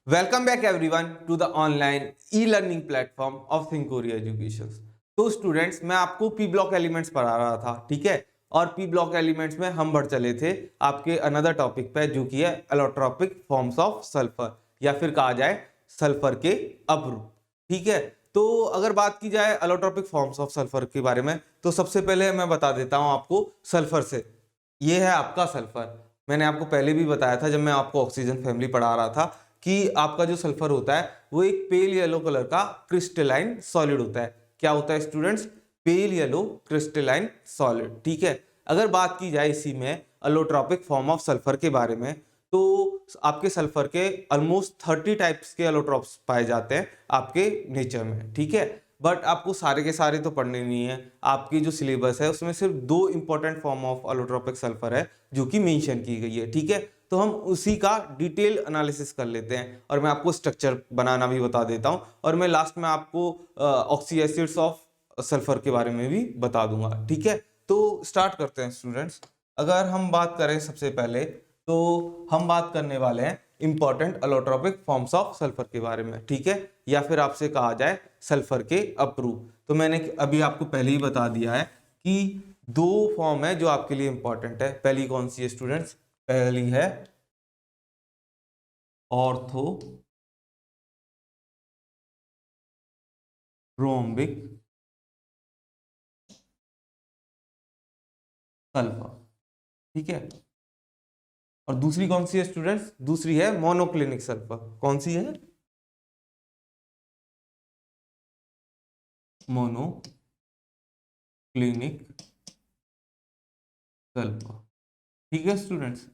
Welcome back everyone to the online e learning platform of Thinkoria education. तो students, मैं आपको P block elements पढ़ा रहा था, ठीक है। और पी ब्लॉक एलिमेंट्स में हम बढ़ चले थे आपके अनदर टॉपिक पे, जो कि है एलोट्रोपिक फॉर्म्स ऑफ सल्फर, या फिर कहा जाए सल्फर के अपरूप, ठीक है। तो अगर बात की जाए एलोट्रोपिक फॉर्म्स ऑफ सल्फर के बारे में, तो सबसे पहले मैं बता देता हूँ आपको सल्फर से। ये है आपका सल्फर। मैंने आपको पहले भी बताया था जब मैं आपको ऑक्सीजन फैमिली पढ़ा रहा था कि आपका जो सल्फर होता है वो एक पेल येलो कलर का क्रिस्टलाइन सॉलिड होता है। क्या होता है students? Pale yellow crystalline solid, ठीक है। अगर बात की जाए इसी में एलोट्रोपिक फॉर्म ऑफ सल्फर के बारे में, तो आपके सल्फर के ऑलमोस्ट 30 टाइप्स के एलोट्रोप्स पाए जाते हैं आपके नेचर में, ठीक है। बट आपको सारे के सारे तो पढ़ने नहीं है। आपकी जो सिलेबस है उसमें सिर्फ 2 important form of allotropic sulphur है जो कि मेंशन की गई है, ठीक है। तो हम उसी का डिटेल एनालिसिस कर लेते हैं और मैं आपको स्ट्रक्चर बनाना भी बता देता हूं, और मैं लास्ट में आपको ऑक्सी एसिड्स ऑफ सल्फर के बारे में भी बता दूंगा, ठीक है। तो स्टार्ट करते हैं स्टूडेंट्स। अगर हम बात करें सबसे पहले, तो हम बात करने वाले हैं important allotropic forms of sulphur के बारे में, ठीक है, या फिर आपसे कहा जाए सल्फर के अपरूप। तो मैंने अभी आपको पहले ही बता दिया है कि 2 फॉर्म है जो आपके लिए इंपॉर्टेंट है। पहली कौन सी है स्टूडेंट्स? पहली है ऑर्थो रोम्बिक सल्फर, ठीक है। और दूसरी कौन सी है स्टूडेंट्स? दूसरी है मोनोक्लिनिक सल्फर। कौन सी है? मोनोक्लिनिक सल्फर, ठीक है स्टूडेंट्स।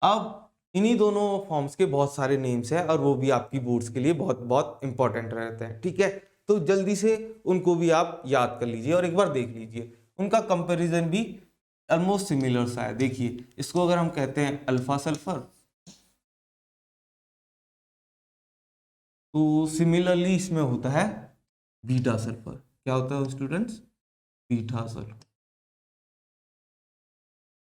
अब इन्हीं दोनों फॉर्म्स के बहुत सारे नेम्स हैं और वो भी आपकी बोर्ड्स के लिए बहुत बहुत इंपॉर्टेंट रहते हैं, ठीक है। तो जल्दी से उनको भी आप याद कर लीजिए और एक बार देख लीजिए। उनका कंपैरिजन भी ऑलमोस्ट सिमिलर सा है। देखिए, इसको अगर हम कहते हैं अल्फा सल्फर, तो सिमिलरली इसमें होता है बीटा सल्फर। क्या होता है स्टूडेंट्स? Beta sulphur.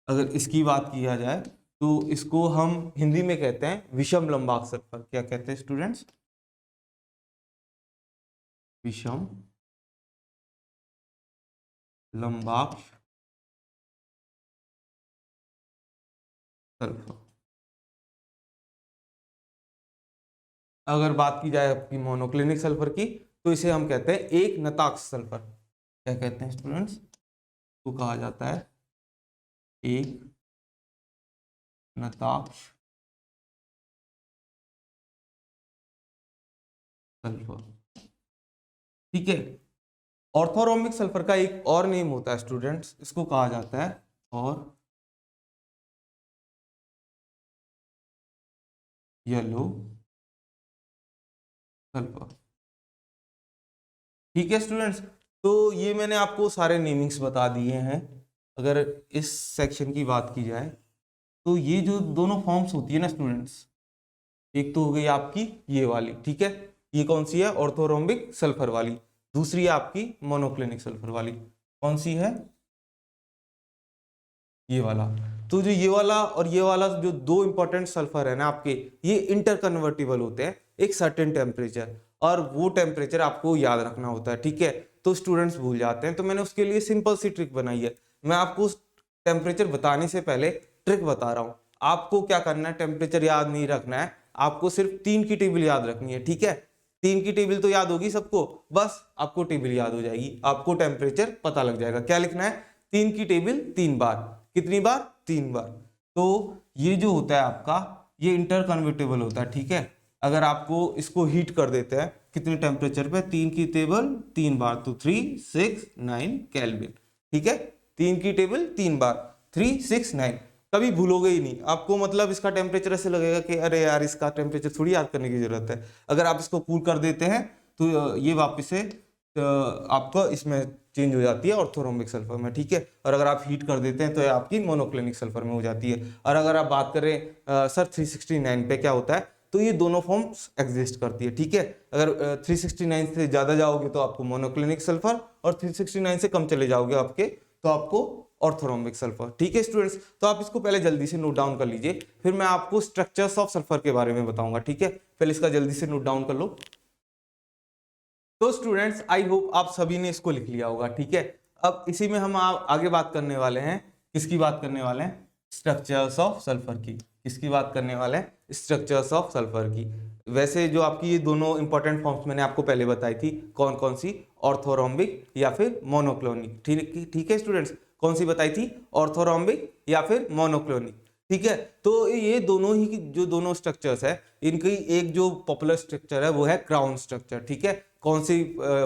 अगर इसकी बात किया जाए तो इसको हम हिंदी में कहते हैं विषम लंबाक सल्फर। क्या कहते हैं स्टूडेंट्स? विषम लंबाक सल्फर। अगर बात की जाए आपकी मोनोक्लिनिक सल्फर की, तो इसे हम कहते हैं एक नताक्ष सल्फर। क्या कहते हैं स्टूडेंट्स? को कहा जाता है एक नताक्ष सल्फर, ठीक है। ऑर्थोरोम्बिक सल्फर का एक और नेम होता है स्टूडेंट्स, इसको कहा जाता है और येलो सल्फर, ठीक है स्टूडेंट्स। तो ये मैंने आपको सारे नेमिंग्स बता दिए हैं। अगर इस सेक्शन की बात की जाए, तो ये जो दोनों फॉर्म्स होती है ना स्टूडेंट्स, एक तो हो गई आपकी ये वाली, ठीक है। ये कौन सी है? ऑर्थोरोम्बिक सल्फर वाली। दूसरी है आपकी मोनोक्लिनिक सल्फर वाली। कौन सी है? ये वाला। तो जो ये वाला और ये वाला जो 2 इंपॉर्टेंट सल्फर है ना आपके, ये इंटर कन्वर्टिबल होते हैं एक सर्टेन टेम्परेचर, और वो टेम्परेचर आपको याद रखना होता है, ठीक है। तो स्टूडेंट्स भूल जाते हैं, तो मैंने उसके लिए सिंपल सी ट्रिक बनाई है। मैं आपको टेम्परेचर बताने से पहले ट्रिक बता रहा हूँ। आपको क्या करना है? टेम्परेचर याद नहीं रखना है, आपको सिर्फ 3 की टेबल याद रखनी है, ठीक है। 3 की टेबल तो याद होगी सबको, बस आपको टेबल याद हो जाएगी, आपको टेम्परेचर पता लग जाएगा। क्या लिखना है? 3 की टेबल 3 बार। कितनी बार? 3 बार। तो ये जो होता है आपका, ये इंटर कन्वर्टेबल होता है, ठीक है। अगर आपको इसको हीट कर देते हैं कितने टेम्परेचर पे? 3 की टेबल 3 बार, तो 369 केल्विन, ठीक है। 3 की टेबल 3 बार, 369। कभी भूलोगे ही नहीं आपको, मतलब इसका टेम्परेचर ऐसे लगेगा कि अरे यार, इसका टेम्परेचर थोड़ी याद करने की जरूरत है। अगर आप इसको कूल कर देते हैं तो ये वापस से आपका इसमें चेंज हो जाती है ऑर्थोरोम्बिक सल्फर में, ठीक है। और अगर आप हीट कर देते हैं तो आपकी मोनोक्लिनिक सल्फर में हो जाती है। और अगर आप बात करें सर 369 पे क्या होता है, तो ये दोनों फॉर्म्स एग्जिस्ट करती है, ठीक है। अगर 369 से ज़्यादा जाओगे तो आपको मोनोक्लिनिक सल्फर, और 369 से कम चले जाओगे आपके तो आपको ऑर्थोरोम्बिक सल्फर। ठीक है स्टूडेंट्स, तो आप इसको पहले जल्दी से नोट डाउन कर लीजिए, फिर मैं आपको स्ट्रक्चर्स ऑफ सल्फर के बारे में बताऊंगा। ठीक है, पहले इसका जल्दी से नोट डाउन कर लो। तो स्टूडेंट्स आई होप आप सभी ने इसको लिख लिया होगा। ठीक है, अब इसी में हम आगे बात करने वाले हैं, किसकी बात करने वाले हैं, स्ट्रक्चर्स ऑफ सल्फर की। किसकी बात करने वाले हैं, स्ट्रक्चर्स ऑफ सल्फर की। वैसे जो आपकी ये दोनों इंपॉर्टेंट फॉर्म्स मैंने आपको पहले बताई थी, कौन कौन सी, ऑर्थोरोम्बिक या फिर मोनोक्लोनिक। ठीक है स्टूडेंट्स, कौन सी बताई थी, ऑर्थोरोम्बिक या फिर मोनोक्लोनिक। ठीक है, तो ये दोनों ही जो दोनों स्ट्रक्चर्स है, इनकी एक जो पॉपुलर स्ट्रक्चर है वो है क्राउन स्ट्रक्चर। ठीक है, कौन सी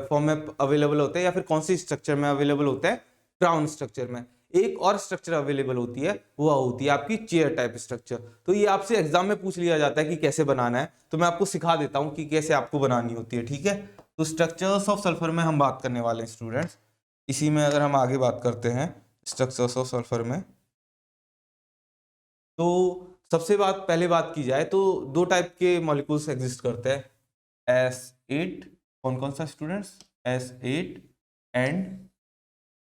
फॉर्म में अवेलेबल होते हैं या फिर कौन सी स्ट्रक्चर में अवेलेबल होता है, क्राउन स्ट्रक्चर में। एक और स्ट्रक्चर अवेलेबल होती है, वो होती है आपकी चेयर टाइप स्ट्रक्चर। तो ये आपसे एग्जाम में पूछ लिया जाता है कि कैसे बनाना है, तो मैं आपको सिखा देता हूं कि कैसे आपको बनानी होती है। ठीक है, तो स्ट्रक्चर्स ऑफ सल्फर में हम बात करने वाले हैं स्टूडेंट्स। इसी में अगर हम आगे बात करते हैं स्ट्रक्चर्स ऑफ सल्फर में, तो सबसे पहले बात की जाए तो दो टाइप के मॉलिक्यूल्स एग्जिस्ट करते हैं, S8, कौन कौन सा स्टूडेंट्स, S8 एंड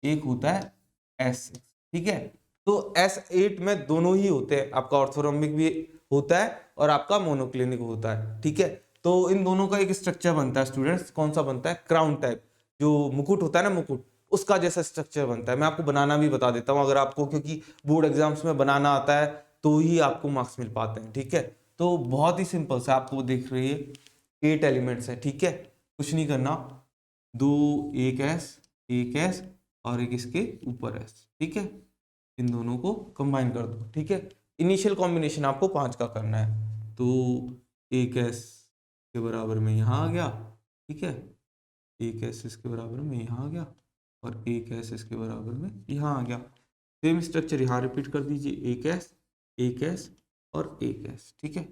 एक होता है S6। ठीक है, तो S8 में दोनों ही होते हैं, आपका ऑर्थोरोम्बिक भी होता है और आपका मोनोक्लिनिक होता है। ठीक है, तो इन दोनों का एक स्ट्रक्चर बनता है स्टूडेंट्स, कौन सा बनता है, क्राउन टाइप, जो मुकुट होता है ना, मुकुट, उसका जैसा स्ट्रक्चर बनता है। मैं आपको बनाना भी बता देता हूँ अगर आपको, क्योंकि बोर्ड एग्जाम्स में बनाना आता है तो ही आपको मार्क्स मिल पाते हैं। ठीक है, तो बहुत ही सिंपल से आपको देख रही है 8 एलिमेंट्स है। ठीक है, कुछ नहीं करना, दो, एक S और एक इसके ऊपर S। ठीक है, इन दोनों को कंबाइन कर दो। ठीक है, इनिशियल कॉम्बिनेशन आपको 5 का करना है, तो एक S के बराबर में यहाँ आ गया। ठीक है, एक S इसके बराबर में यहाँ आ गया और एक S इसके बराबर में यहाँ आ गया। सेम स्ट्रक्चर यहाँ रिपीट कर दीजिए, एक S और एक S। ठीक है,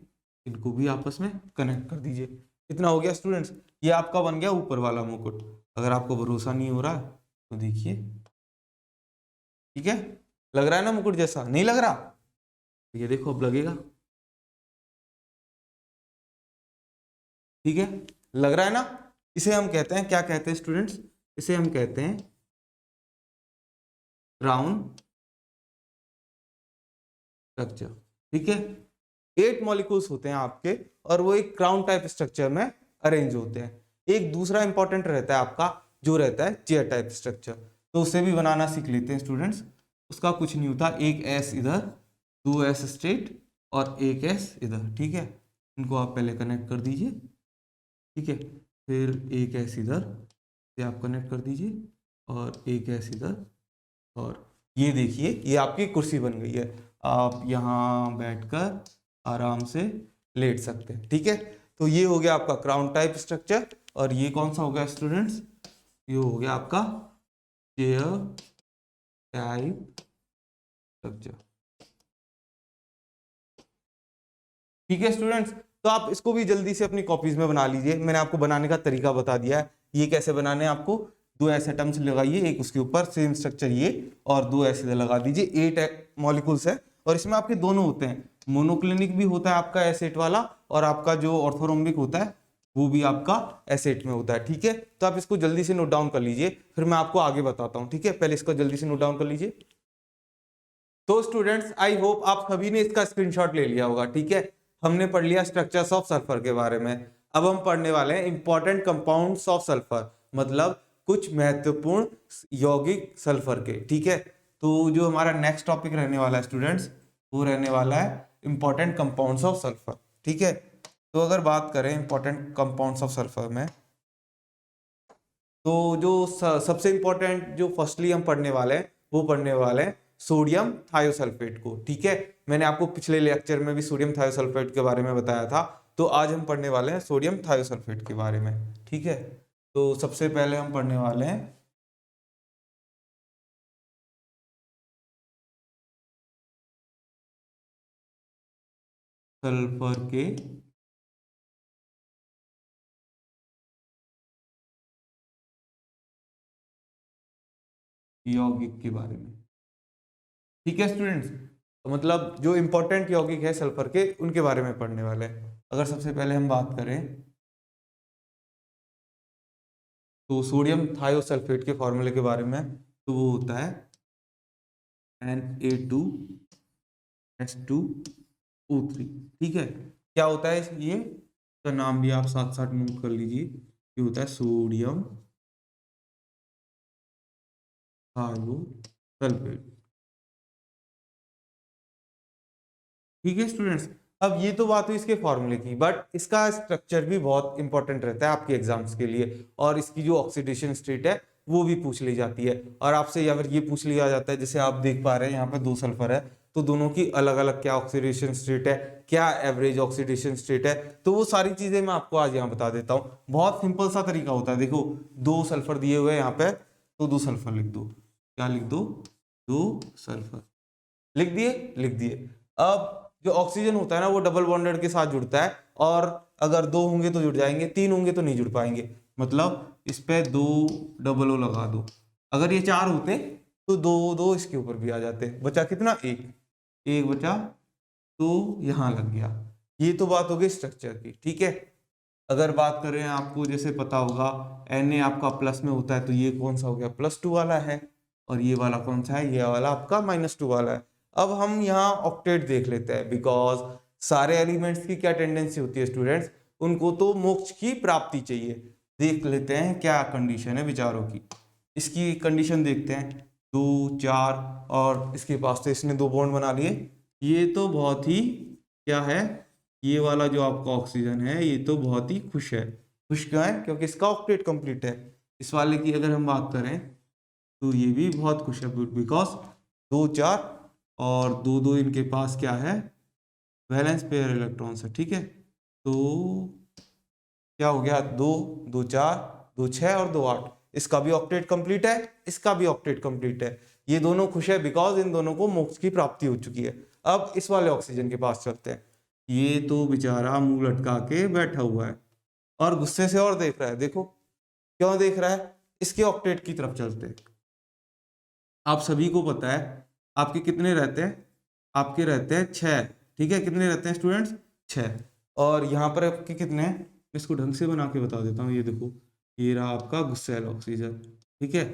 इनको भी आपस में कनेक्ट कर दीजिए। कितना हो गया स्टूडेंट्स, ये आपका बन गया ऊपर वाला मुकुट। अगर आपको भरोसा नहीं हो रहा है तो देखिए, ठीक है, लग रहा है ना मुकुट जैसा, नहीं लग रहा, ये देखो अब लगेगा। ठीक है, लग रहा है ना, इसे हम कहते हैं, क्या कहते हैं स्टूडेंट्स, इसे हम कहते हैं क्राउन स्ट्रक्चर। ठीक है, 8 मॉलिक्यूल्स होते हैं आपके और वो एक क्राउन टाइप स्ट्रक्चर में अरेंज होते हैं। एक दूसरा इंपॉर्टेंट रहता है आपका, जो रहता है चेयर टाइप स्ट्रक्चर, तो उसे भी बनाना सीख लेते हैं स्टूडेंट्स। उसका कुछ नहीं होता, एक S इधर, 2 S स्ट्रेट और एक S इधर। ठीक है, इनको आप पहले कनेक्ट कर दीजिए। ठीक है, फिर एक S इधर से आप कनेक्ट कर दीजिए और एक S इधर, और ये देखिए ये आपकी कुर्सी बन गई है, आप यहाँ बैठकर आराम से लेट सकते हैं। ठीक है, तो ये हो गया आपका क्राउन टाइप स्ट्रक्चर, और ये कौन सा हो गया स्टूडेंट्स, ये हो गया आपका चेयर टाइप स्ट्रक्चर। ठीक है स्टूडेंट्स, तो आप इसको भी जल्दी से अपनी कॉपीज में बना लीजिए। मैंने आपको बनाने का तरीका बता दिया है, ये कैसे बनाने हैं आपको, 2 ऐसे एटम्स लगाइए एक उसके ऊपर, सेम स्ट्रक्चर ये, और 2 ऐसे इधर लगा दीजिए। 8 मॉलिक्यूल्स है और इसमें आपके दोनों होते हैं, मोनोक्लिनिक भी होता है आपका S8 वाला, और आपका जो ऑर्थोरोम्बिक होता है वो भी आपका S8 में होता है। ठीक है, तो आप इसको जल्दी से नोट डाउन कर लीजिए, फिर मैं आपको आगे बताता हूँ। ठीक है, पहले इसको जल्दी से नोट डाउन कर लीजिए। तो स्टूडेंट्स आई होप आप सभी ने इसका स्क्रीनशॉट ले लिया होगा। ठीक है, हमने पढ़ लिया स्ट्रक्चर्स ऑफ सल्फर के बारे में। अब हम पढ़ने वाले हैं इंपॉर्टेंट कंपाउंड्स ऑफ सल्फर, मतलब कुछ महत्वपूर्ण यौगिक सल्फर के। ठीक है, तो जो हमारा नेक्स्ट टॉपिक रहने वाला है स्टूडेंट्स, वो रहने वाला है इंपॉर्टेंट कंपाउंड्स ऑफ सल्फर। ठीक है, तो अगर बात करें इंपॉर्टेंट कंपाउंड्स ऑफ सल्फर में, तो जो सबसे इंपॉर्टेंट जो फर्स्टली हम पढ़ने वाले हैं, वो पढ़ने वाले हैं सोडियम थायोसल्फेट को। ठीक है, मैंने आपको पिछले लेक्चर में भी सोडियम थायोसल्फेट के बारे में बताया था, तो आज हम पढ़ने वाले हैं सोडियम थायोसल्फेट के बारे में। ठीक है, तो सबसे पहले हम पढ़ने वाले हैं सल्फर के यौगिक के बारे में। ठीक है स्टूडेंट्स, तो मतलब जो इंपॉर्टेंट यौगिक है सल्फर के, उनके बारे में पढ़ने वाले हैं। अगर सबसे पहले हम बात करें तो सोडियम थायोसल्फेट के फॉर्मूले के बारे में, तो वो होता है Na2S2O3, ठीक है। क्या होता है ये, इसका नाम भी आप साथ साथ नोट कर लीजिए, ये होता है सोडियम थायोसल्फेट, ठीक है स्टूडेंट्स। अब ये तो बात हुई इसके फॉर्मूले की, बट इसका स्ट्रक्चर भी बहुत इंपॉर्टेंट रहता है आपके एग्जाम्स के लिए, और इसकी जो ऑक्सीडेशन स्टेट है वो भी पूछ ली जाती है। और आपसे या फिर ये पूछ लिया जाता है, जैसे आप देख पा रहे हैं यहाँ पे 2 सल्फर है, तो दोनों की अलग अलग क्या ऑक्सीडेशन स्टेट है, क्या एवरेज ऑक्सीडेशन स्टेट है, तो वो सारी चीजें मैं आपको आज यहाँ बता देता हूँ। बहुत सिंपल सा तरीका होता है। देखो 2 सल्फर दिए हुए हैं यहाँ पे, तो 2 सल्फर लिख दो। क्या लिख दो? 2 सल्फर लिख दिए, लिख दिए। अब जो ऑक्सीजन होता है ना वो डबल बॉन्डेड के साथ जुड़ता है, और अगर 2 होंगे तो जुड़ जाएंगे, 3 होंगे तो नहीं जुड़ पाएंगे। मतलब इस पे 2 डबल ओ लगा दो। अगर ये 4 होते तो 2 इसके ऊपर भी आ जाते। बचा कितना? 1 बचा, तो यहाँ लग गया। ये तो बात हो गई स्ट्रक्चर की, ठीक है। अगर बात करें, आपको जैसे पता होगा Na आपका प्लस में होता है, तो ये कौन सा हो गया? +2 वाला है। और ये वाला कौन सा है? ये वाला आपका -2 वाला है। अब हम यहाँ ऑक्टेट देख लेते हैं, बिकॉज सारे एलिमेंट्स की क्या टेंडेंसी होती है स्टूडेंट्स, उनको तो मोक्ष की प्राप्ति चाहिए। देख लेते हैं क्या कंडीशन है विचारों की। इसकी कंडीशन देखते हैं, 2 4, और इसके पास तो इसने 2 बॉन्ड बना लिए। ये तो बहुत ही क्या है, ये वाला जो आपका ऑक्सीजन है ये तो बहुत ही खुश है। खुश क्यों है? क्योंकि इसका ऑक्टेट कंप्लीट है। इस वाले की अगर हम बात करें तो ये भी बहुत खुश है, बिकॉज 2 4 और 2 2 इनके पास क्या है? वैलेंस पेयर इलेक्ट्रॉन्स है, ठीक है। तो क्या हो गया? 2 2 4 2 6 और 2 8। इसका भी ऑक्टेट कंप्लीट है, इसका भी ऑक्टेट कंप्लीट है। ये दोनों खुश है बिकॉज इन दोनों को मोक्ष की प्राप्ति हो चुकी है। अब इस वाले ऑक्सीजन के पास चलते हैं। ये तो बेचारा मुंह लटका के बैठा हुआ है और गुस्से से और देख रहा है। देखो क्यों देख रहा है? इसके ऑक्टेट की तरफ चलते हैं। आप सभी को पता है आपके कितने रहते हैं? आपके रहते हैं 6, ठीक है। कितने रहते हैं स्टूडेंट्स? 6। और यहाँ पर आपके कितने हैं? इसको ढंग से बना के बता देता हूँ। ये देखो, ये रहा आपका गुस्सैल ऑक्सीजन, ठीक है।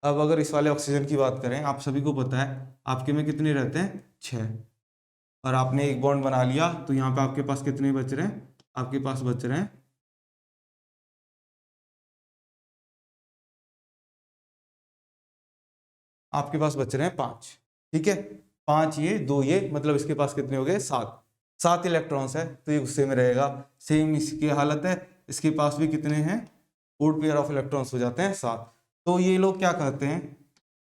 अब अगर इस वाले ऑक्सीजन की बात करें, आप सभी को पता है आपके में कितने रहते हैं? 6। और आपने एक बॉन्ड बना लिया, तो यहाँ पे आपके पास कितने बच रहे हैं? आपके पास बच रहे हैं, आपके पास बच रहे हैं 5, ठीक है। 5 ये 2 ये, मतलब इसके पास कितने हो गए? 7 इलेक्ट्रॉन्स है, तो ये गुस्से में रहेगा। सेम इसकी हालत है, इसके पास भी कितने हैं? ओड पेयर ऑफ इलेक्ट्रॉन्स हो जाते हैं 7। तो ये लोग क्या करते हैं?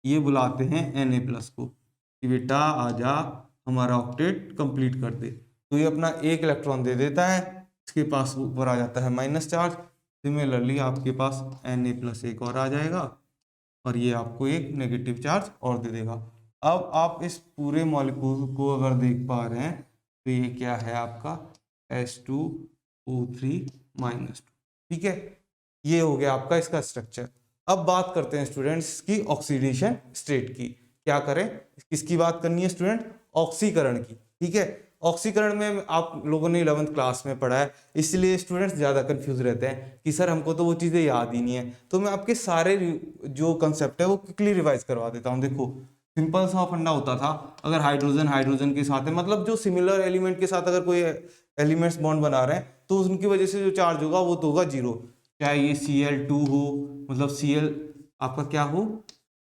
ये बुलाते हैं Na+ को कि बेटा आजा हमारा ऑक्टेट कंप्लीट कर दे। तो ये अपना 1 इलेक्ट्रॉन दे देता है, इसके पास ऊपर आ जाता है माइनस चार्ज। सिमिलरली आपके पास Na+ एक और आ जाएगा, और ये आपको एक नेगेटिव चार्ज और दे देगा। अब आप इस पूरे मॉलिक्यूल को अगर देख पा रहे हैं, तो ये क्या है आपका? H2O3-2, ठीक है। ये हो गया आपका इसका स्ट्रक्चर। अब बात करते हैं स्टूडेंट्स की ऑक्सीडेशन स्टेट की। क्या करें? किसकी बात करनी है स्टूडेंट? ऑक्सीकरण की, ठीक है। ऑक्सीकरण में आप लोगों ने 11th क्लास में पढ़ा है, इसलिए स्टूडेंट्स ज़्यादा कंफ्यूज रहते हैं कि सर हमको तो वो चीज़ें याद ही नहीं है। तो मैं आपके सारे जो कंसेप्ट है वो क्विकली रिवाइज करवा देता हूँ। देखो सिंपल सा फंडा होता था, अगर हाइड्रोजन हाइड्रोजन के साथ है, मतलब जो सिमिलर एलिमेंट के साथ अगर कोई एलिमेंट्स बॉन्ड बना रहे हैं, तो उनकी वजह से जो चार्ज होगा वो तो होगा 0। चाहे ये Cl2 हो, मतलब Cl आपका क्या हो?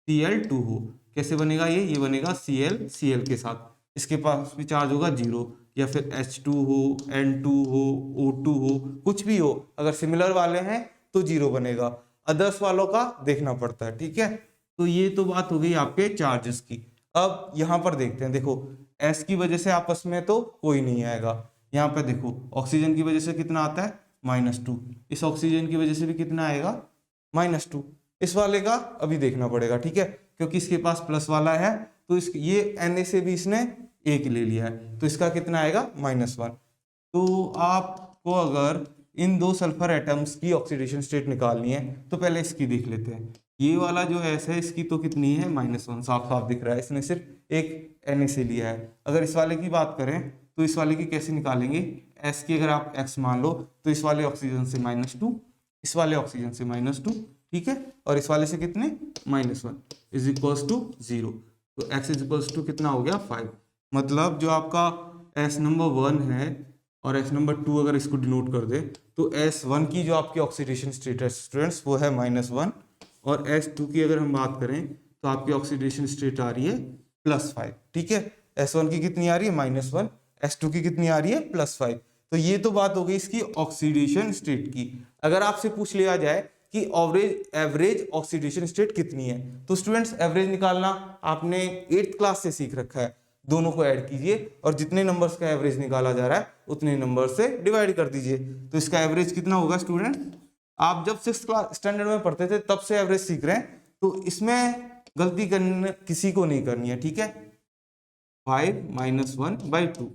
Cl2 हो। कैसे बनेगा ये बनेगा Cl के साथ, इसके पास भी चार्ज होगा 0। या फिर H2 हो, N2 हो, O2 हो, कुछ भी हो, अगर सिमिलर वाले हैं तो 0 बनेगा, अदर्स वालों का देखना पड़ता है, ठीक है। तो ये तो बात हो गई आपके चार्जेस की। अब यहाँ पर देखते हैं, देखो S की वजह से आपस में तो कोई नहीं आएगा। यहाँ पे देखो ऑक्सीजन की वजह से कितना आता है? -2। इस ऑक्सीजन की वजह से भी कितना आएगा? -2। इस वाले का अभी देखना पड़ेगा, ठीक है, क्योंकि इसके पास प्लस वाला है, तो इस ये Na से भी इसने 1 ले लिया है, तो इसका कितना आएगा? -1। तो आपको अगर इन 2 सल्फर एटम्स की ऑक्सीडेशन स्टेट निकालनी है, तो पहले इसकी देख लेते हैं। ये वाला जो S है इसकी तो कितनी है? -1, साफ साफ दिख रहा है, इसने सिर्फ एक Na से लिया है। अगर इस वाले की बात करें तो इस वाले की कैसे निकालेंगे? S की अगर आप x मान लो, तो इस वाले ऑक्सीजन से -2, इस वाले ऑक्सीजन से -2, ठीक है, और इस वाले से कितने? -1 = 0। तो x इज टू कितना हो गया 5। मतलब जो आपका S नंबर 1 है और S नंबर 2 अगर इसको डिनोट कर दे तो S1 की जो आपकी ऑक्सीडेशन स्टेट है स्टूडेंट्स वो है -1 और S2 की अगर हम बात करें तो आपकी ऑक्सीडेशन स्टेट आ रही है +5। ठीक है, S1 की कितनी आ रही है -1, S2 की कितनी आ रही है +5। तो ये तो बात हो गई इसकी ऑक्सीडेशन स्टेट की। अगर आपसे पूछ लिया जाए कि एवरेज ऑक्सीडेशन स्टेट कितनी है तो स्टूडेंट्स एवरेज निकालना आपने 8th क्लास से सीख रखा है। दोनों को ऐड कीजिए और जितने नंबर्स का एवरेज निकाला जा रहा है उतने नंबर से डिवाइड कर दीजिए। तो इसका एवरेज कितना होगा स्टूडेंट? आप जब 6th क्लास स्टैंडर्ड में पढ़ते थे तब से एवरेज सीख रहे हैं, तो इसमें गलती करने किसी को नहीं करनी है। ठीक है, 5 - 1/2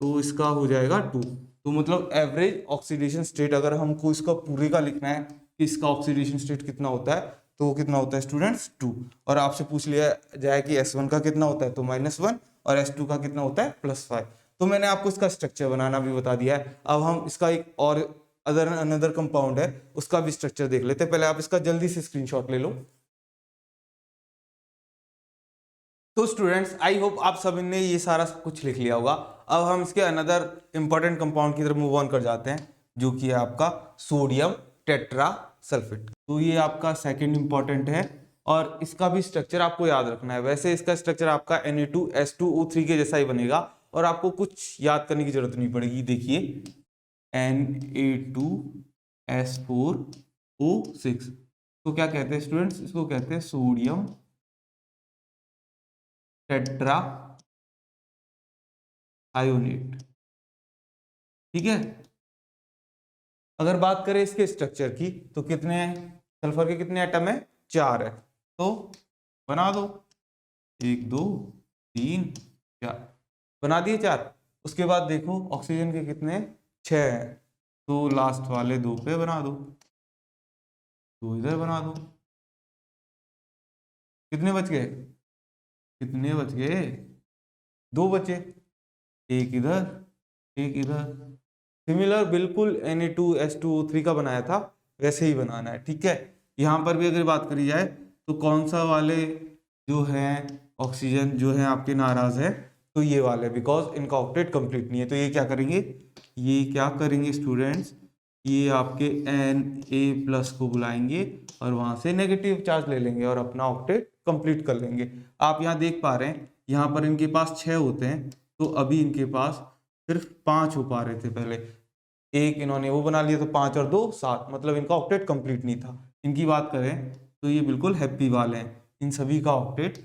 तो इसका हो जाएगा 2। तो मतलब एवरेज ऑक्सीडेशन स्टेट अगर हमको इसका पूरे का लिखना है कि इसका ऑक्सीडेशन स्टेट कितना होता है तो वो कितना होता है स्टूडेंट्स 2। और आपसे पूछ लिया जाए कि S1 का कितना होता है तो -1 और S2 का कितना होता है +5। तो मैंने आपको इसका स्ट्रक्चर बनाना भी बता दिया है। अब हम इसका एक और अनदर कंपाउंड है उसका भी स्ट्रक्चर देख लेते हैं। पहले आप इसका जल्दी से स्क्रीनशॉट ले लो। तो स्टूडेंट्स आई होप आप सभी ने ये सारा कुछ लिख लिया होगा। अब हम इसके अनदर इंपॉर्टेंट कंपाउंड की तरफ मूव ऑन कर जाते हैं जो कि है आपका सोडियम टेट्रा सल्फेट। तो ये आपका सेकंड इंपॉर्टेंट है और इसका भी स्ट्रक्चर आपको याद रखना है। वैसे इसका स्ट्रक्चर आपका Na2S2O3 के जैसा ही बनेगा और आपको कुछ याद करने की जरूरत नहीं पड़ेगी। देखिए Na2S4O6 तो क्या कहते हैं स्टूडेंट्स? इसको कहते हैं सोडियम टेट्रा आयोनेट। ठीक है, अगर बात करें इसके स्ट्रक्चर की तो कितने सल्फर के कितने एटम है? 4 है। तो बना दो 1 2 3 4 बना दिए 4। उसके बाद देखो ऑक्सीजन के कितने 6 है तो लास्ट वाले 2 पे बना दो, 2 इधर बना दो। कितने बच गए? कितने बच गए? 2 बचे, एक इधर एक इधर। सिमिलर बिल्कुल Na2S2O3 का बनाया था वैसे ही बनाना है। ठीक है, यहाँ पर भी अगर बात करी जाए तो कौन सा वाले जो है ऑक्सीजन जो है आपके नाराज है तो ये वाले, बिकॉज इनका ऑक्टेट कंप्लीट नहीं है। तो ये क्या करेंगे? ये क्या करेंगे स्टूडेंट्स? ये आपके Na+ को बुलाएंगे और वहां से नेगेटिव चार्ज ले लेंगे और अपना ऑक्टेट कंप्लीट कर लेंगे। आप यहाँ देख पा रहे हैं यहाँ पर इनके पास 6 होते हैं तो अभी इनके पास सिर्फ 5 हो पा रहे थे। पहले एक इन्होंने वो बना लिया तो 5 और 2 7, मतलब इनका ऑक्टेट कंप्लीट नहीं था। इनकी बात करें तो ये बिल्कुल हैप्पी वाले हैं, इन सभी का ऑक्टेट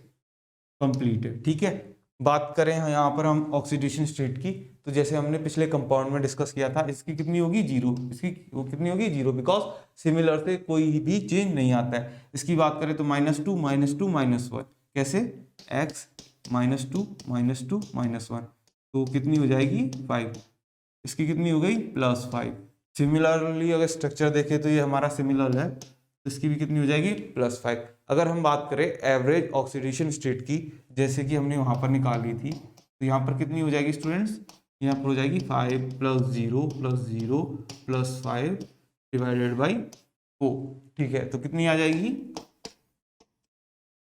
कंप्लीट है। ठीक है, बात करें यहाँ पर हम ऑक्सीडेशन स्टेट की तो जैसे हमने पिछले कंपाउंड में डिस्कस किया था इसकी कितनी होगी 0, इसकी वो कितनी होगी 0, बिकॉज सिमिलर से कोई भी चेंज नहीं आता है। इसकी बात करें तो -2 -2 -1 कैसे x -2 -2 -1 तो कितनी हो जाएगी 5। इसकी कितनी हो गई +5। सिमिलरली अगर स्ट्रक्चर देखें तो ये हमारा सिमिलर है तो इसकी भी कितनी हो जाएगी +5। अगर हम बात करें एवरेज ऑक्सीडेशन स्टेट की जैसे कि हमने वहां पर निकाली थी तो यहाँ पर कितनी हो जाएगी स्टूडेंट्स? यहाँ पर हो जाएगी 5 + 0 + 0 + 5 डिवाइडेड बाई 4। ठीक है, तो कितनी आ जाएगी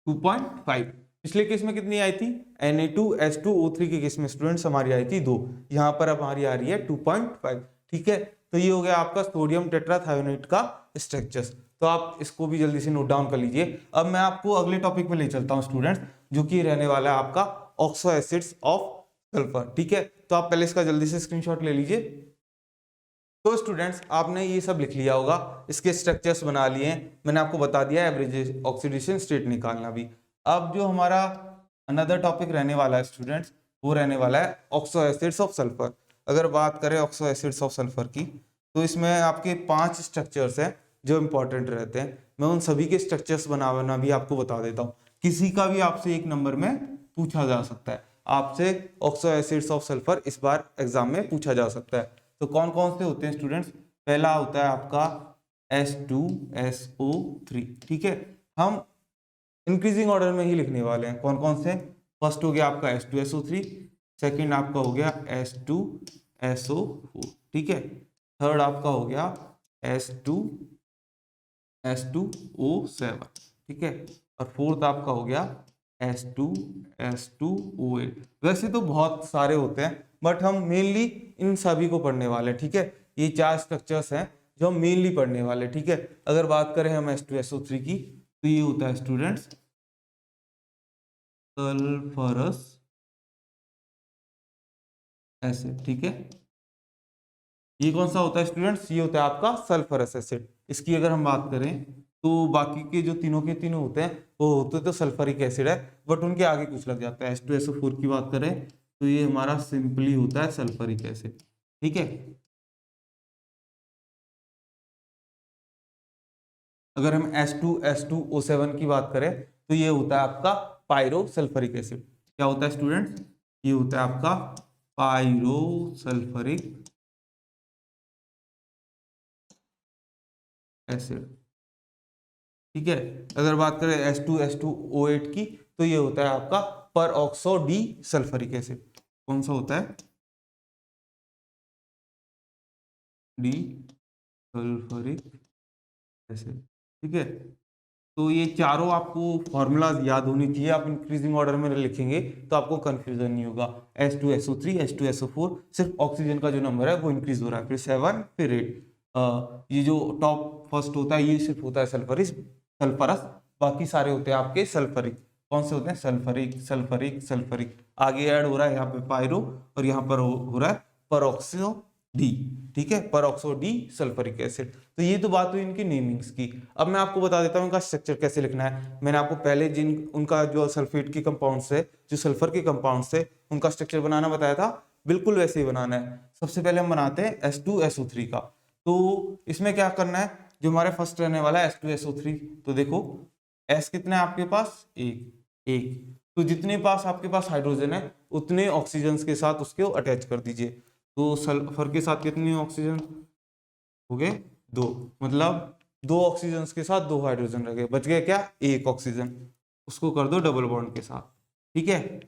2.5। पिछले केस में कितनी आई थी? Na2S2O3 के केस में स्टूडेंट्स हमारी आई थी 2, यहाँ पर हमारी आ रही है 2.5। ठीक है, तो ये हो गया आपका सोडियम टेट्राथायोनेट का स्ट्रक्चर्स। तो आप इसको भी जल्दी से नोट डाउन कर लीजिए। अब मैं आपको अगले टॉपिक पे ले चलता हूँ स्टूडेंट्स, जो कि रहने वाला है आपका ऑक्सो एसिड्स ऑफ सल्फर। ठीक है, तो आप पहले इसका जल्दी से स्क्रीनशॉट ले लीजिए। तो स्टूडेंट्स आपने ये सब लिख लिया होगा, इसके स्ट्रक्चर्स बना लिए हैं, मैंने आपको बता दिया एवरेज ऑक्सीडेशन स्टेट निकालना भी। अब जो हमारा अनदर टॉपिक रहने वाला है स्टूडेंट्स वो रहने वाला है ऑक्सो एसिड्स ऑफ सल्फर। अगर बात करें ऑक्सो एसिड्स ऑफ सल्फर की तो इसमें आपके 5 स्ट्रक्चर्स हैं जो इंपॉर्टेंट रहते हैं। मैं उन सभी के स्ट्रक्चर्स बनाना भी आपको बता देता हूँ, किसी का भी आपसे एक नंबर में पूछा जा सकता है। आपसे ऑक्सो एसिड्स ऑफ सल्फर इस बार एग्जाम में पूछा जा सकता है। तो कौन कौन से होते हैं स्टूडेंट्स? पहला होता है आपका H2SO3। ठीक है, हम इंक्रीजिंग ऑर्डर में ही लिखने वाले हैं। कौन कौन से? फर्स्ट हो गया आपका H2SO3, सेकंड आपका हो गया H2SO4। ठीक है, थर्ड आपका हो गया H2S2O7। ठीक है, और फोर्थ आपका हो गया H2SO8। वैसे तो बहुत सारे होते हैं बट हम मेनली इन सभी को पढ़ने वाले हैं, ठीक है। ये 4 स्ट्रक्चर्स हैं जो हम मेनली पढ़ने वाले हैं, ठीक है। अगर बात करें हम H2SO3 की तो ये होता है स्टूडेंट्स सल्फरस एसिड, ठीक है। ये कौन सा होता है स्टूडेंट्स? ये होता है आपका सल्फरस एसिड। इसकी अगर हम बात करें तो बाकी के जो तीनों के तीनों होते हैं वो होते तो सल्फरिक एसिड है, बट उनके आगे कुछ लग जाता है। H2SO4 की बात करें तो ये हमारा सिंपली होता है सल्फरिक एसिड, ठीक है। अगर हम H2SO7 की बात करें तो ये होता है आपका पायरो सल्फरिक एसिड। क्या होता है स्टूडेंट्स? ये होता है आपका पायरो सल्फरिक एसिड, ठीक है। अगर बात करें H2SO8 की तो ये होता है आपका परऑक्सो डी सल्फरिक एसिड। कौन सा होता है? डी सल्फरिक एसिड, ठीक है। तो ये चारों आपको फॉर्मूलाज याद होनी चाहिए। आप इंक्रीजिंग ऑर्डर में लिखेंगे तो आपको कंफ्यूजन नहीं होगा। H2SO3 H2SO4 सिर्फ ऑक्सीजन का जो नंबर है वो इंक्रीज हो रहा है, फिर 7 फिर 8। ये जो टॉप फर्स्ट होता है ये सिर्फ होता है सल्फरस, बाकी सारे होते हैं आपके सल्फरिक। कौन से होते हैं? Sulphuric sulphuric sulphuric. आगे ऐड हो रहा है यहाँ पे पायरो और यहाँ पर हो रहा है परऑक्सो डी, ठीक है, परऑक्सो डी सल्फरिक एसिड। तो ये तो बात हुई इनकी नेमिंग्स की। अब मैं आपको बता देता हूँ इनका स्ट्रक्चर कैसे लिखना है। मैंने आपको पहले जिन उनका जो सल्फेट के कंपाउंड से जो सल्फर के कंपाउंड से उनका स्ट्रक्चर बनाना बताया था, बिल्कुल वैसे ही बनाना है। सबसे पहले हम बनाते हैं H2SO3 का। तो इसमें क्या करना है, जो हमारे फर्स्ट रहने वाला है H2SO3, तो देखो S कितने हैं आपके पास? एक। तो जितने पास आपके पास हाइड्रोजन है उतने ऑक्सीजन के साथ उसके अटैच कर दीजिए। तो सल्फर के साथ कितने ऑक्सीजन हो गए? 2, मतलब 2 ऑक्सीजन के साथ 2 हाइड्रोजन रह गए, बच गए क्या? 1 ऑक्सीजन। उसको कर दो डबल बॉन्ड के साथ, ठीक है।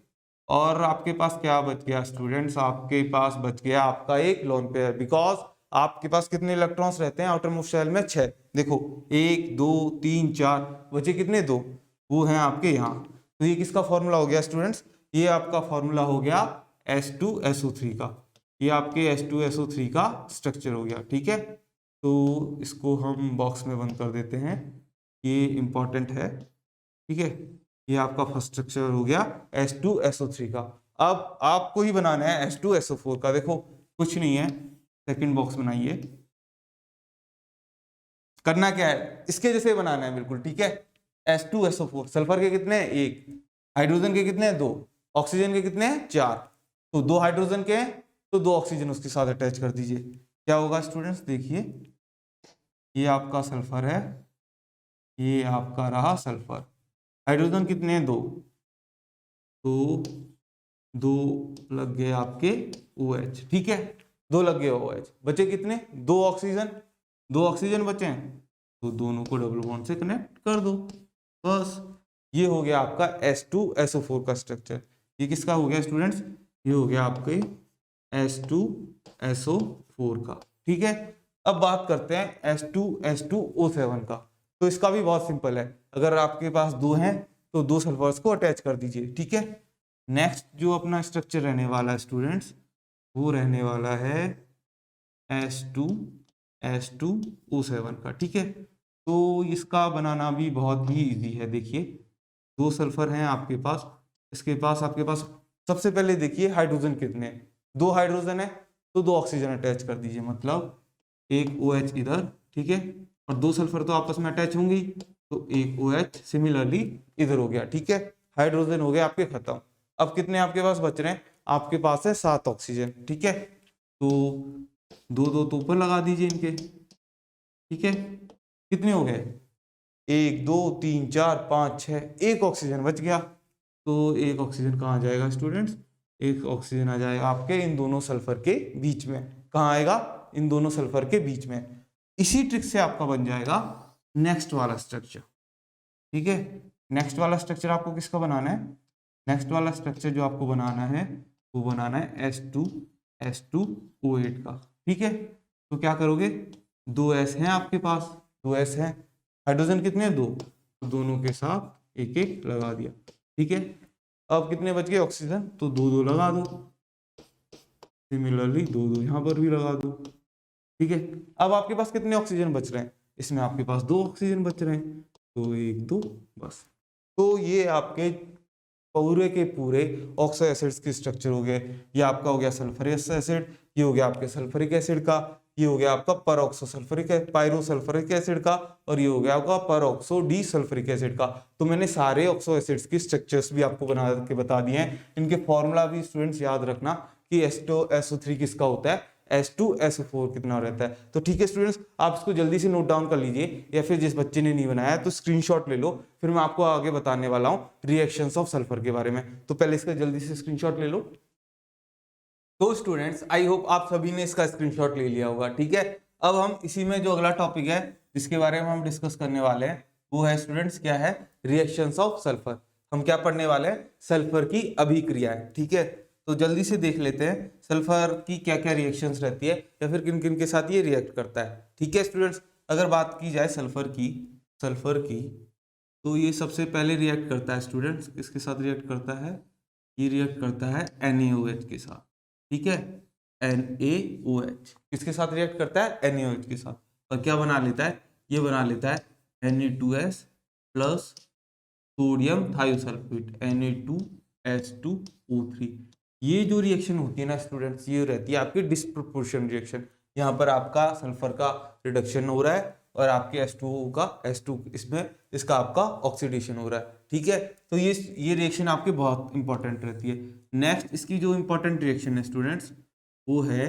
और आपके पास क्या बच गया स्टूडेंट्स? आपके पास बच गया आपका एक लोन पेयर, बिकॉज आपके पास कितने इलेक्ट्रॉन्स रहते हैं आउटर मोस्ट शेल में? 6। देखो 1 2 3 4, बचे कितने? 2, वो हैं आपके यहाँ। तो ये किसका फॉर्मूला हो गया स्टूडेंट्स? ये आपका फॉर्मूला हो गया H2SO3 का। ये आपके H2SO3 का स्ट्रक्चर हो गया, ठीक है। तो इसको हम बॉक्स में बंद कर देते हैं, ये इंपॉर्टेंट है, ठीक है। ये आपका फर्स्ट स्ट्रक्चर हो गया H2SO3 का। अब आपको ही बनाना है H2SO4 का। देखो कुछ नहीं है, सेकंड बॉक्स बनाइए। करना क्या है, इसके जैसे बनाना है बिल्कुल, ठीक है। H2SO4, सल्फर के कितने हैं? 1, हाइड्रोजन के कितने हैं? 2, ऑक्सीजन के कितने हैं? 4। तो 2 हाइड्रोजन के हैं तो 2 ऑक्सीजन उसके साथ अटैच कर दीजिए। क्या होगा स्टूडेंट्स? देखिए ये आपका सल्फर है, ये आपका रहा सल्फर। हाइड्रोजन कितने हैं? 2, तो 2 लग गए आपके OH, ठीक है। 2 लग गए OH, बचे कितने? 2 ऑक्सीजन। 2 ऑक्सीजन बचे हैं तो दोनों को डबल बॉन्ड से कनेक्ट कर दो, बस। ये हो गया आपका H2SO4 का स्ट्रक्चर। ये किसका हो गया स्टूडेंट्स? ये हो गया आपके H2SO4 का, ठीक है। अब बात करते हैं H2SO7 का। तो इसका भी बहुत सिंपल है, अगर आपके पास 2 हैं तो 2 सल्फर्स को अटैच कर दीजिए, ठीक है। नेक्स्ट जो अपना स्ट्रक्चर रहने वाला है स्टूडेंट्स, वो रहने वाला है H2SO7 का, ठीक है। तो इसका बनाना भी बहुत ही इजी है। देखिए 2 सल्फर हैं आपके पास, इसके पास आपके पास सबसे पहले देखिए हाइड्रोजन कितने हैं? 2 हाइड्रोजन है तो 2 ऑक्सीजन अटैच कर दीजिए, मतलब 1 OH इधर, ठीक है। और 2 सल्फर तो आपस में अटैच होंगी तो 1 OH सिमिलरली इधर हो गया, ठीक है। हाइड्रोजन हो गए आपके खत्म। अब कितने आपके पास बच रहे हैं? आपके पास है 7 ऑक्सीजन, ठीक है। तो 2 2 तो ऊपर लगा दीजिए इनके, ठीक है। कितने हो गए? 1 2 3 4 5 6, 1 ऑक्सीजन बच गया। तो 1 ऑक्सीजन कहाँ जाएगा स्टूडेंट्स? 1 ऑक्सीजन आ जाएगा आपके इन दोनों सल्फर के बीच में। कहाँ आएगा? इन दोनों सल्फर के बीच में। इसी ट्रिक से आपका बन जाएगा नेक्स्ट वाला स्ट्रक्चर, ठीक है। नेक्स्ट वाला स्ट्रक्चर आपको किसका बनाना है? नेक्स्ट वाला स्ट्रक्चर जो आपको बनाना है वो बनाना है H2SO8 का, ठीक है। तो क्या करोगे? 2 S हैं आपके पास, 2 S हैं, हाइड्रोजन कितने हैं? 2, तो दोनों के साथ 1 1 लगा दिया। ठीक है, अब कितने बच गए ऑक्सीजन, तो 2 लगा दो। सिमिलरली 2 यहाँ पर भी लगा दो। ठीक है, अब आपके पास कितने ऑक्सीजन बच रहे हैं, इसमें आपके पास 2 ऑक्सीजन बच रहे हैं, तो 1 2 बस। तो ये आपके पूरे के पूरे ऑक्सो एसिड्स की स्ट्रक्चर हो गए। ये आपका हो गया सल्फरस एसिड, ये हो गया आपके सल्फरिक एसिड का, ये हो गया आपका परऑक्सो सल्फरिक पायरोसल्फरिक एसिड का, और ये हो गया आपका परऑक्सो डी सल्फरिक एसिड का। तो मैंने सारे ऑक्सो एसिड्स की स्ट्रक्चर्स भी आपको बना के बता दिए हैं। इनके फॉर्मूला भी स्टूडेंट्स याद रखना कि H2SO3 किसका होता है, H2SO4 कितना रहता है। तो ठीक है स्टूडेंट्स, आप इसको जल्दी से नोट डाउन कर लीजिए, या फिर जिस बच्चे ने नहीं बनाया तो स्क्रीनशॉट ले लो, फिर मैं आपको आगे बताने वाला हूँ रिएक्शंस ऑफ सल्फर के बारे में। तो पहले इसका जल्दी से स्क्रीनशॉट ले लो। तो स्टूडेंट्स आई होप आप सभी ने इसका स्क्रीनशॉट ले लिया होगा। ठीक है, अब हम इसी में जो अगला टॉपिक है जिसके बारे में हम डिस्कस करने वाले हैं वो है स्टूडेंट्स क्या है, रिएक्शंस ऑफ सल्फर। हम क्या पढ़ने वाले हैं, सल्फर की अभिक्रियाएं। ठीक है, तो जल्दी से देख लेते हैं सल्फर की क्या क्या रिएक्शंस रहती है, या फिर किन किन के साथ ये रिएक्ट करता है। ठीक है स्टूडेंट्स, अगर बात की जाए सल्फर की तो ये सबसे पहले रिएक्ट करता है स्टूडेंट्स, किसके साथ रिएक्ट करता है, ये रिएक्ट करता है NaOH के साथ। ठीक है, NaOH किसके साथ रिएक्ट करता है, NaOH के साथ, और क्या बना लेता है, ये बना लेता है Na2S plus sodium thiosulphate Na2H2O3। ये जो रिएक्शन होती है ना स्टूडेंट्स, ये रहती है आपकी डिस्प्रपोर्शन रिएक्शन। यहाँ पर आपका सल्फर का रिडक्शन हो रहा है और आपके H2O का H2 इसमें इसका आपका ऑक्सीडेशन हो रहा है। ठीक है, तो ये रिएक्शन आपकी बहुत इंपॉर्टेंट रहती है। नेक्स्ट इसकी जो इंपॉर्टेंट रिएक्शन है स्टूडेंट्स वो है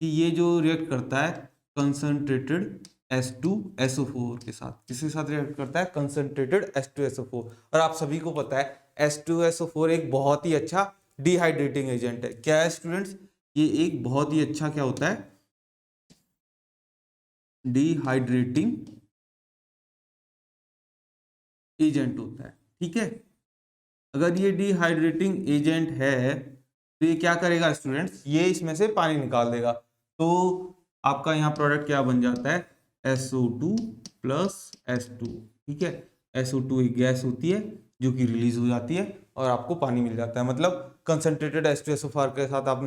कि ये जो रिएक्ट करता है कंसंट्रेटेड H2SO4 के साथ। किसके साथ रिएक्ट करता है, कंसंट्रेटेड H2SO4। और आप सभी को पता है H2SO4 एक बहुत ही अच्छा डिहाइड्रेटिंग एजेंट है। क्या है स्टूडेंट्स, ये एक बहुत ही अच्छा क्या होता है, डिहाइड्रेटिंग एजेंट होता है। ठीक है, अगर ये डिहाइड्रेटिंग एजेंट है तो ये क्या करेगा स्टूडेंट्स, ये इसमें से पानी निकाल देगा। तो आपका यहाँ प्रोडक्ट क्या बन जाता है, SO2 प्लस H2। ठीक है, SO2 एक गैस होती है जो कि रिलीज हो जाती है और आपको पानी मिल जाता है। मतलब कंसंट्रेटेड H2SO4 के साथ आप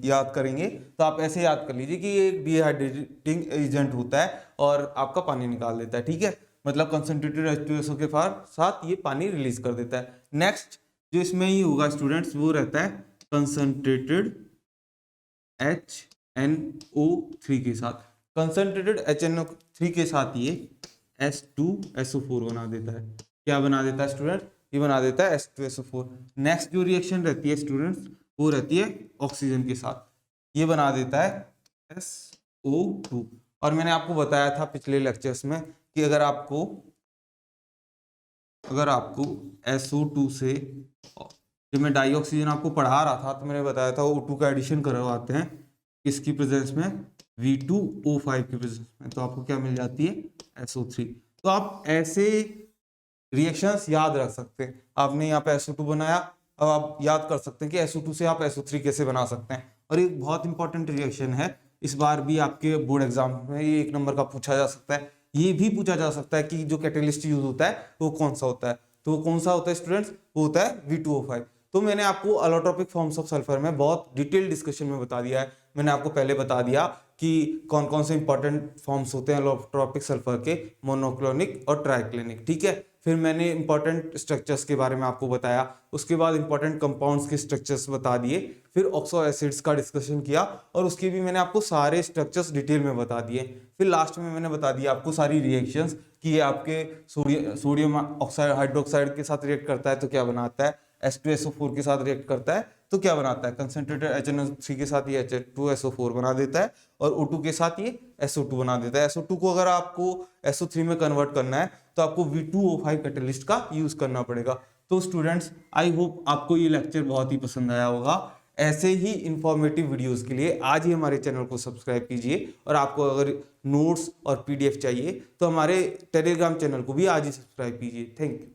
याद करेंगे तो आप ऐसे याद कर लीजिए कि ये एक डिहाइड्रेटिंग एजेंट होता है और आपका पानी निकाल देता है। ठीक है, मतलब कंसंट्रेटेड H2SO के साथ ये पानी रिलीज कर देता है। नेक्स्ट जो इसमें ही होगा स्टूडेंट्स वो रहता है कंसंट्रेटेड HNO3 के साथ। कंसंट्रेटेड HNO3 के साथ ये H2SO4 बना देता है। क्या बना देता है स्टूडेंट, ये बना देता है H2SO4। नेक्स्ट जो रिएक्शन रहती है स्टूडेंट्स वो रहती है ऑक्सीजन के साथ, ये बना देता है SO2। और मैंने आपको बताया था पिछले लेक्चर्स में कि अगर आपको SO2 से, जब मैं डाई ऑक्सीजन आपको पढ़ा रहा था तो मैंने बताया था O2 का एडिशन करवाते हैं किसकी प्रेजेंस में, V2O5 की प्रेजेंस में, तो आपको क्या मिल जाती है SO3। तो आप ऐसे रिएक्शंस याद रख सकते हैं। आपने यहाँ पे SO2 बनाया, अब आप याद कर सकते हैं कि SO2 से आप SO3 कैसे बना सकते हैं। और एक बहुत इंपॉर्टेंट रिएक्शन है, इस बार भी आपके बोर्ड एग्जाम में ये 1 नंबर का पूछा जा सकता है। ये भी पूछा जा सकता है कि जो कैटेलिस्ट यूज होता है वो कौन सा होता है, तो वो कौन सा होता है स्टूडेंट्स, वो होता है V2O5। तो मैंने आपको अलोट्रोपिक फॉर्म्स ऑफ सल्फर में बहुत डिटेल डिस्कशन में बता दिया है। मैंने आपको पहले बता दिया कि कौन कौन से इंपॉर्टेंट फॉर्म्स होते हैं अलोट्रोपिक सल्फर के, मोनोक्लोनिक और ट्राइक्लिनिक। ठीक है, फिर मैंने इंपॉर्टेंट स्ट्रक्चर्स के बारे में आपको बताया, उसके बाद इंपॉर्टेंट कंपाउंड्स के स्ट्रक्चर्स बता दिए, फिर ऑक्सो एसिड्स का डिस्कशन किया और उसके भी मैंने आपको सारे स्ट्रक्चर्स डिटेल में बता दिए। फिर लास्ट में मैंने बता दिया आपको सारी रिएक्शंस कि ये आपके सोडियम ऑक्साइड हाइड्रोक्साइड के साथ रिएक्ट करता है तो क्या बनाता है, H2SO4 के साथ रिएक्ट करता है तो क्या बनाता है, कंसंट्रेटेड HNO3 के साथ ये H2SO4 बना देता है और O2 के साथ ये SO2 बना देता है। SO2 को अगर आपको SO3 में कन्वर्ट करना है तो आपको V2O5 कैटेलिस्ट का यूज करना पड़ेगा। तो स्टूडेंट्स आई होप आपको ये लेक्चर बहुत ही पसंद आया होगा। ऐसे ही इंफॉर्मेटिव वीडियोस के लिए आज ही हमारे चैनल को सब्सक्राइब कीजिए, और आपको अगर नोट्स और PDF चाहिए तो हमारे टेलीग्राम चैनल को भी आज ही सब्सक्राइब कीजिए। Thank you.